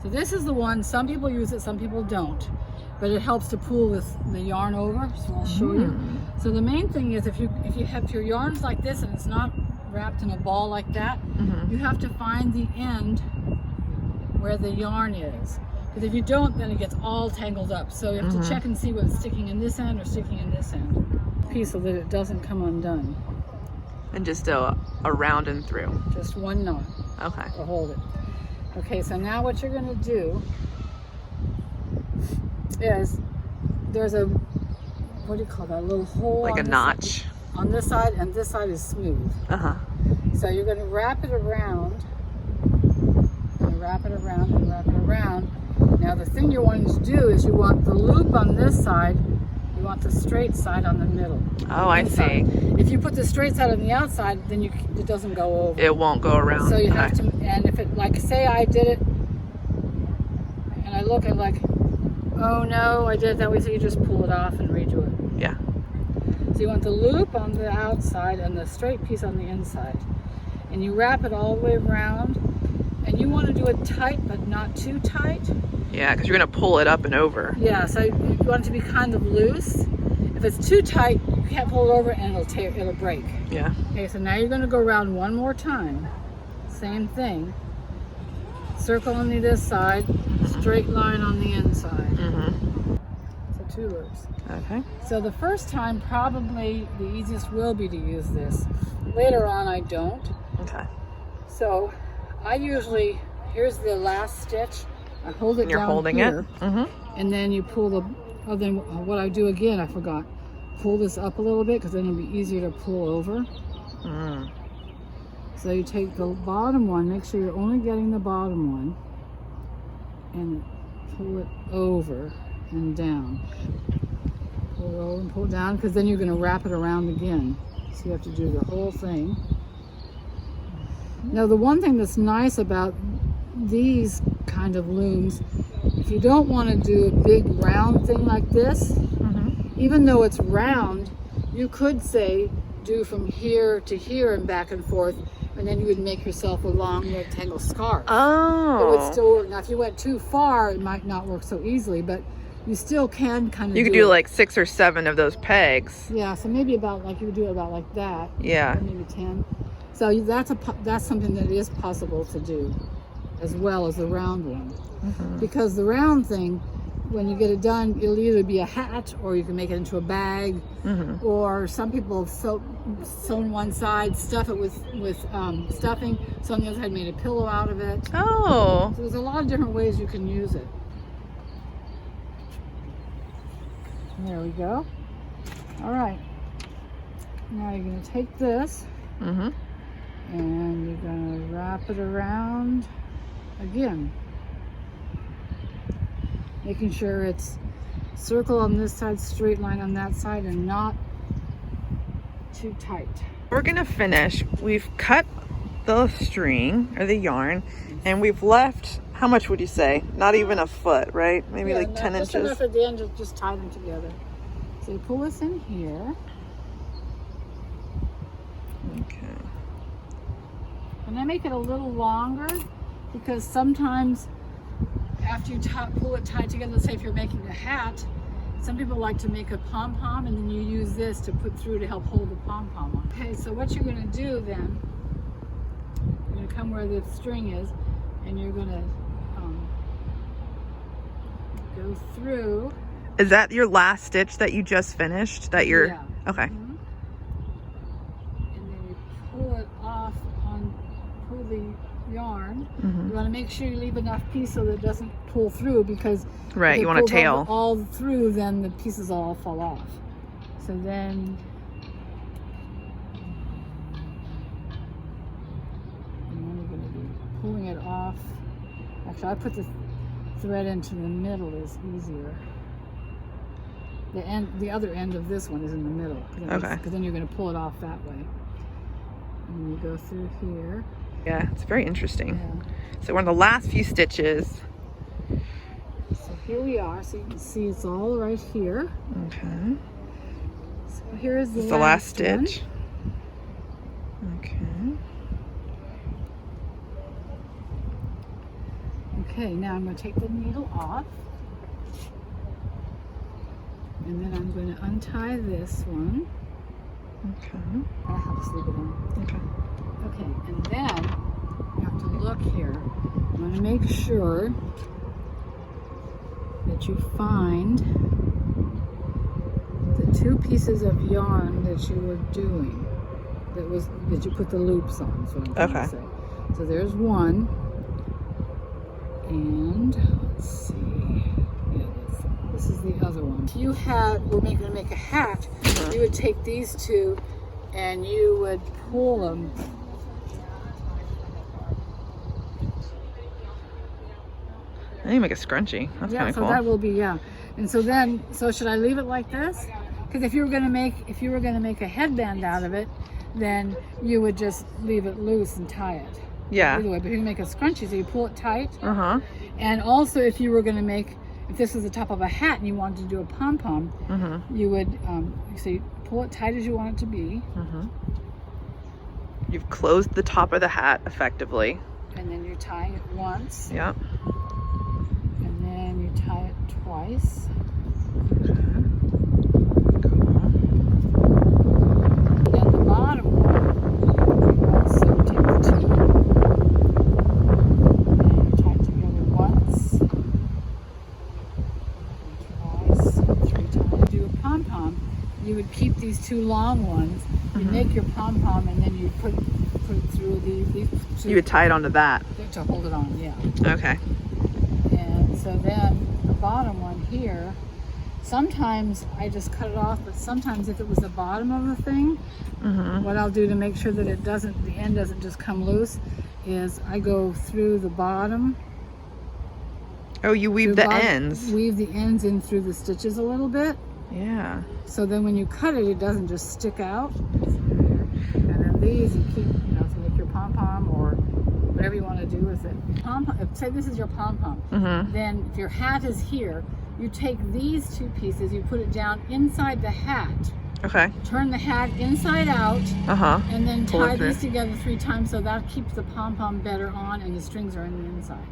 So this is the one, some people use it, some people don't. But it helps to pull the yarn over, so I'll show you. So the main thing is if you have your yarns like this and it's not wrapped in a ball like that, you have to find the end where the yarn is. Because if you don't, then it gets all tangled up. So you have to check and see what's sticking in this end or sticking in this end piece so that it doesn't come undone. And just around and through. Just one knot. Okay. To hold it. Okay, so now what you're going to do is there's a, what do you call that, a little hole like a notch on this side, and this side is smooth. So you're going to wrap it around and wrap it around and wrap it around. Now the thing you're wanting to do is you want the loop on this side, you want the straight side on the middle. Oh, I see. If you put the straight side on the outside, then it doesn't go over. It won't go around. So you have to, and if it, like say I did it and I look and like, oh no, I did it that way, so you just pull it off and redo it. Yeah. So you want the loop on the outside and the straight piece on the inside. And you wrap it all the way around. And you want to do it tight, but not too tight. Yeah, because you're going to pull it up and over. Yeah, so you want it to be kind of loose. If it's too tight, you can't pull it over and it'll break. Yeah. Okay, so now you're going to go around one more time. Same thing. Circle on this side, straight line on the inside. So 2 loops. Okay. So the first time, probably the easiest will be to use this. Later on, I don't. Okay. So I usually, here's the last stitch. I hold it and you're down holding here, it. and then you pull the, oh, then what I do again, I forgot. Pull this up a little bit because then it'll be easier to pull over. So you take the bottom one, make sure you're only getting the bottom one, and pull it over and down. Pull it over and pull it down, because then you're going to wrap it around again. So you have to do the whole thing. Now the one thing that's nice about these kind of looms, if you don't want to do a big round thing like this, even though it's round, you could say do from here to here and back and forth, and then you would make yourself a long rectangle scarf. Oh. It would still work. Now if you went too far, it might not work so easily, but you still can kind of You could do like 6 or 7 of those pegs. Yeah, so maybe about like, you would do it about like that. Yeah. Or maybe 10. So that's something that is possible to do, as well as the round one. Because the round thing, when you get it done, it'll either be a hat, or you can make it into a bag, or some people have sewn one side, stuff it with stuffing, so on the other side made a pillow out of it. Oh. So there's a lot of different ways you can use it. There we go. All right. Now you're going to take this, and you're going to wrap it around again, making sure it's circle on this side, straight line on that side, and not too tight. We're gonna finish. We've cut the string or the yarn, and we've left, how much would you say? Not even a foot, right? Maybe like 10 just inches. Enough at the end to just tie them together. So you pull this in here. Okay. And I make it a little longer, because sometimes after you pull it tied together, let's say if you're making a hat, some people like to make a pom-pom, and then you use this to put through to help hold the pom-pom on. Okay, so what you're going to do then, you're going to come where the string is, and you're going to go through. Is that your last stitch that you just finished? That you're, Yeah. Okay. And then you pull it off pull the yarn. You want to make sure you leave enough piece so that it doesn't pull through, because Right, you want to tail. all through, then the pieces all fall off. So then you're going to be pulling it off. Actually, I put the thread into the middle, is easier. The other end of this one is in the middle. Because then you're going to pull it off that way. And you go through here. Yeah, it's very interesting. Yeah. So we're on the last few stitches. So here we are. So you can see it's all right here. Okay. So here is the last stitch. Okay. Okay, now I'm going to take the needle off. And then I'm going to untie this one. Okay. That helps leave it on. Okay. Okay, and then you have to look here. I'm going to make sure that you find the 2 pieces of yarn that you were doing. That you put the loops on. So I'm trying to say. So there's one. And let's see. Yeah, this is the other one. If you we're going to make a hat, you would take these 2 and you would pull them. And you make a scrunchie. That's kind of cool. So that will be, yeah. And so then, should I leave it like this? Because if you were going to make a headband out of it, then you would just leave it loose and tie it. Yeah. Either way, but you can make a scrunchie, so you pull it tight. Uh-huh. And also, if you were going to make, if this was the top of a hat and you wanted to do a pom-pom, you would, so you pull it tight as you want it to be. You've closed the top of the hat effectively. And then you're tying it once. Yep. And then you tie it twice. And then the bottom one, you also take the 2. And you tie it together once, and twice, and 3 times. To do a pom-pom, you would keep these 2 long ones. You make your pom-pom, and then you put it through these 2. You would tie it onto that. To hold it on, yeah. Okay. And so then the bottom one here, sometimes I just cut it off, but sometimes if it was the bottom of the thing, what I'll do to make sure that the end doesn't just come loose, is I go through the bottom. Oh, you weave the ends. Weave the ends in through the stitches a little bit. Yeah. So then when you cut it, it doesn't just stick out. And then these you keep, to make your pom-pom or whatever you want to do with it. Say this is your pom-pom. Then if your hat is here, you take these 2 pieces, you put it down inside the hat. Okay. Turn the hat inside out. And then Pull it tie through. these together 3 times, so that keeps the pom-pom better on and the strings are on the inside.